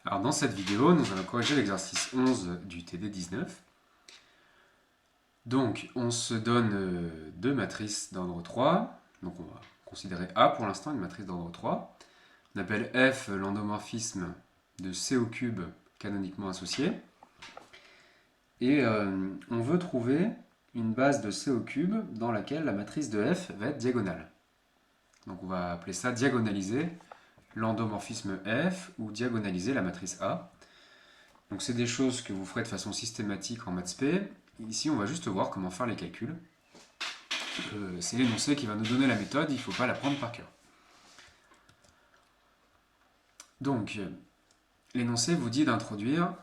Alors dans cette vidéo, nous allons corriger l'exercice 11 du TD 19. Donc on se donne deux matrices d'ordre 3. Donc on va considérer A pour l'instant, une matrice d'ordre 3. On appelle F l'endomorphisme de C au cube canoniquement associé. Et on veut trouver une base de C au cube dans laquelle la matrice de F va être diagonale. Donc on va appeler ça diagonaliser l'endomorphisme F ou diagonaliser la matrice A. Donc c'est des choses que vous ferez de façon systématique en maths spé. Ici, on va juste voir comment faire les calculs. C'est l'énoncé qui va nous donner la méthode, il ne faut pas la prendre par cœur. Donc, l'énoncé vous dit d'introduire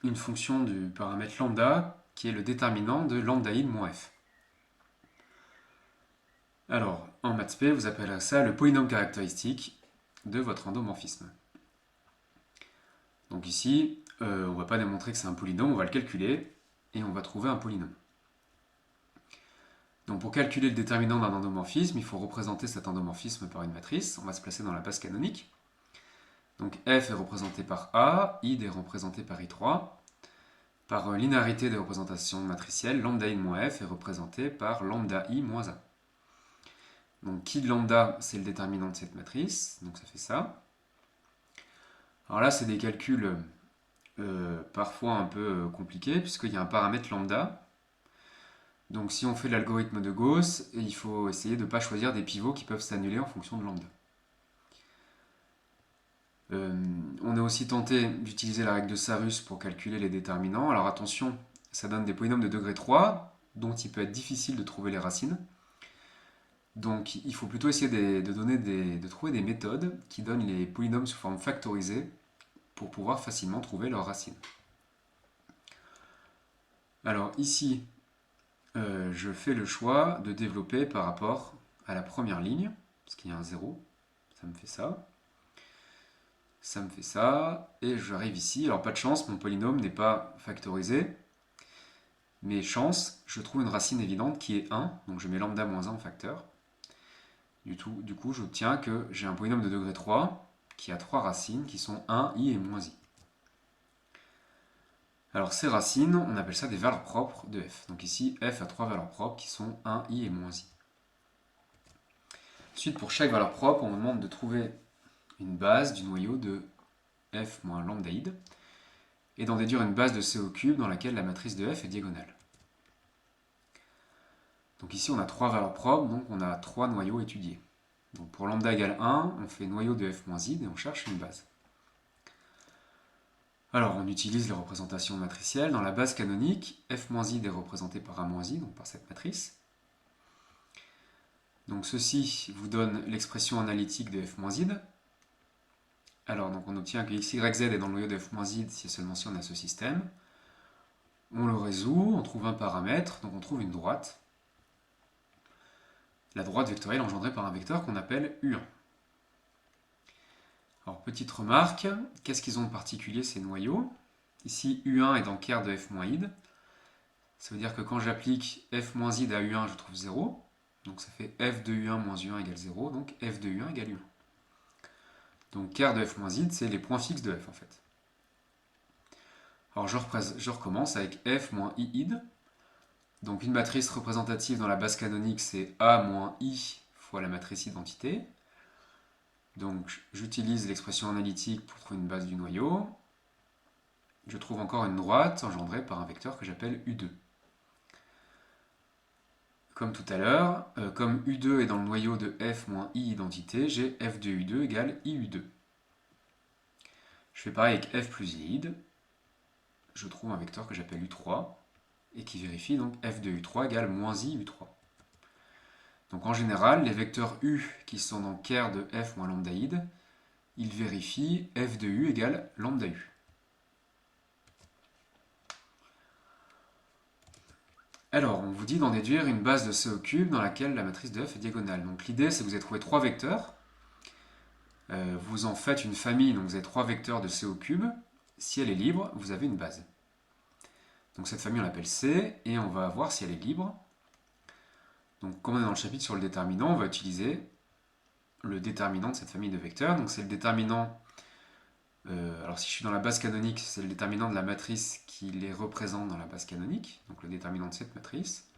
une fonction du paramètre lambda qui est le déterminant de lambda i de moins f. Alors, en maths spé, vous appellerez ça le polynôme caractéristique de votre endomorphisme. Donc ici, on ne va pas démontrer que c'est un polynôme, on va le calculer et on va trouver un polynôme. Donc pour calculer le déterminant d'un endomorphisme, il faut représenter cet endomorphisme par une matrice. On va se placer dans la base canonique. Donc F est représenté par A, I est représenté par I3. Par linéarité des représentations matricielles, lambda I de moins F est représenté par lambda I moins A. Donc qui de lambda, c'est le déterminant de cette matrice, donc ça fait ça. Alors là, c'est des calculs parfois un peu compliqués, puisqu'il y a un paramètre lambda. Donc si on fait l'algorithme de Gauss, il faut essayer de ne pas choisir des pivots qui peuvent s'annuler en fonction de lambda. On est aussi tenté d'utiliser la règle de Sarus pour calculer les déterminants. Alors attention, ça donne des polynômes de degré 3, dont il peut être difficile de trouver les racines. Donc il faut plutôt essayer de trouver des méthodes qui donnent les polynômes sous forme factorisée pour pouvoir facilement trouver leurs racines. Alors ici, je fais le choix de développer par rapport à la première ligne, parce qu'il y a un 0, ça me fait ça. Ça me fait ça, et j'arrive ici. Alors pas de chance, mon polynôme n'est pas factorisé, mais chance, je trouve une racine évidente qui est 1, donc je mets lambda moins 1 en facteur. Du coup, j'obtiens que j'ai un polynôme de degré 3 qui a 3 racines qui sont 1, i et moins i. Alors ces racines, on appelle ça des valeurs propres de f. Donc ici, f a 3 valeurs propres qui sont 1, i et moins i. Ensuite, pour chaque valeur propre, on me demande de trouver une base du noyau de f moins lambdaïde et d'en déduire une base de c au cube dans laquelle la matrice de f est diagonale. Donc ici, on a 3 valeurs propres, donc on a 3 noyaux étudiés. Donc pour lambda égale 1, on fait noyau de f moins i et on cherche une base. Alors, on utilise les représentations matricielles. Dans la base canonique, f-i est représenté par a-i, donc par cette matrice. Donc ceci vous donne l'expression analytique de f-i. Alors, donc on obtient que x, y, z est dans le noyau de f-i si et seulement si on a ce système. On le résout, on trouve un paramètre, donc on trouve une droite. La droite vectorielle engendrée par un vecteur qu'on appelle U1. Alors, petite remarque, qu'est-ce qu'ils ont de particulier ces noyaux? Ici, U1 est dans ker de f-id. Ça veut dire que quand j'applique f-id à U1, je trouve 0. Donc ça fait f de U1 moins U1 égale 0, donc f de U1 égale U1. Donc ker de f-id, c'est les points fixes de f en fait. Alors je recommence avec f moins i-id. Donc une matrice représentative dans la base canonique, c'est a moins i fois la matrice identité. Donc j'utilise l'expression analytique pour trouver une base du noyau. Je trouve encore une droite engendrée par un vecteur que j'appelle U2. Comme tout à l'heure, comme U2 est dans le noyau de f moins i identité, j'ai f de U2 égale iu2. Je fais pareil avec f plus i-id. Je trouve un vecteur que j'appelle U3 et qui vérifie donc f de U3 égale moins i U3. Donc en général, les vecteurs U qui sont dans ker de f moins lambdaïde, ils vérifient f de U égale lambda U. Alors, on vous dit d'en déduire une base de C au cube dans laquelle la matrice de f est diagonale. Donc l'idée, c'est que vous avez trouvé 3 vecteurs. Vous en faites une famille, donc vous avez 3 vecteurs de C au cube. Si elle est libre, vous avez une base. Donc cette famille, on l'appelle C, et on va voir si elle est libre. Donc comme on est dans le chapitre sur le déterminant, on va utiliser le déterminant de cette famille de vecteurs. Donc c'est le déterminant... alors Alors si je suis dans la base canonique, c'est le déterminant de la matrice qui les représente dans la base canonique, donc le déterminant de cette matrice.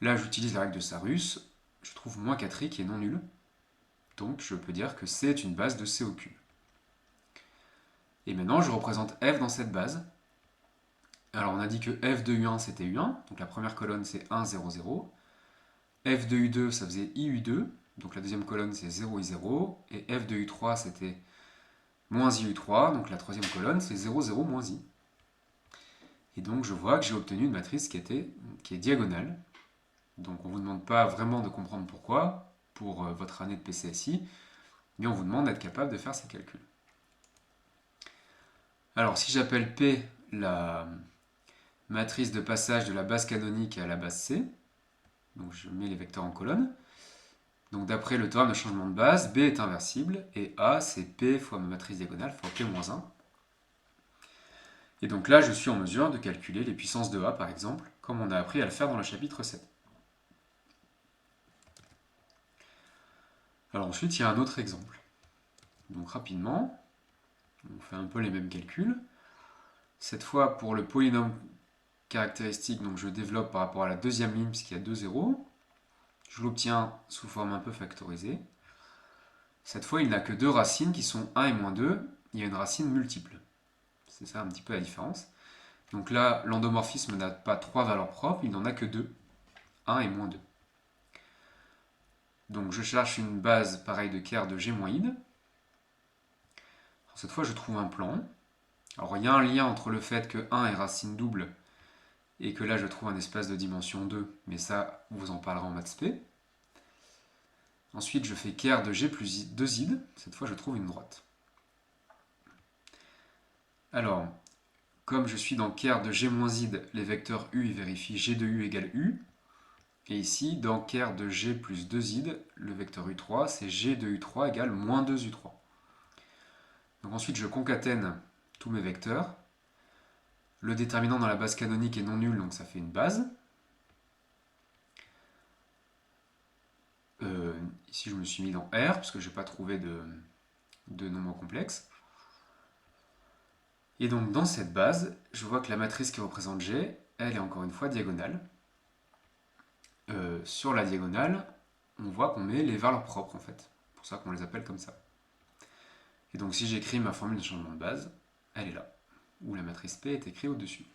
Là, j'utilise la règle de Sarrus, je trouve moins 4i qui est non nul, donc je peux dire que C est une base de C au cube. Et maintenant, je représente f dans cette base. Alors on a dit que f de U1 c'était U1, donc la première colonne c'est 1, 0, 0. F de U2 ça faisait IU2, donc la deuxième colonne c'est 0, I0. Et f de U3 c'était moins IU3, donc la troisième colonne c'est 0, 0, moins I. Et donc je vois que j'ai obtenu une matrice qui est diagonale. Donc on ne vous demande pas vraiment de comprendre pourquoi, pour votre année de PCSI, mais on vous demande d'être capable de faire ces calculs. Alors si j'appelle P la matrice de passage de la base canonique à la base C, donc je mets les vecteurs en colonne, donc d'après le théorème de changement de base, B est inversible, et A c'est P fois ma matrice diagonale fois P-1. Et donc là je suis en mesure de calculer les puissances de A par exemple, comme on a appris à le faire dans le chapitre 7. Alors ensuite il y a un autre exemple. Donc rapidement, on fait un peu les mêmes calculs. Cette fois pour le polynôme caractéristique, donc je développe par rapport à la deuxième ligne puisqu'il y a deux zéros. Je l'obtiens sous forme un peu factorisée. Cette fois il n'a que deux racines qui sont 1 et moins 2. Il y a une racine multiple. C'est ça un petit peu la différence. Donc là l'endomorphisme n'a pas trois valeurs propres, il n'en a que deux. 1 et moins 2. Donc je cherche une base pareille de Kerr de gémoïde. Cette fois je trouve un plan. Alors il y a un lien entre le fait que 1 est racine double et que là je trouve un espace de dimension 2, mais ça vous en parlera en maths spé. Ensuite je fais Kerr de G plus 2 id, cette fois je trouve une droite. Alors, comme je suis dans Kerr de G moins id, les vecteurs U ils vérifient G de U égale U. Et ici, dans Kerr de G plus 2 id, le vecteur U3, c'est G de U3 égale moins 2 U3. Donc ensuite, je concatène tous mes vecteurs. Le déterminant dans la base canonique est non nul, donc ça fait une base. Ici, je me suis mis dans R, parce que je n'ai pas trouvé de nombre complexe. Et donc, dans cette base, je vois que la matrice qui représente G, elle est encore une fois diagonale. Sur la diagonale, on voit qu'on met les valeurs propres, en fait. C'est pour ça qu'on les appelle comme ça. Et donc, si j'écris ma formule de changement de base, elle est là, où la matrice P est écrite au-dessus.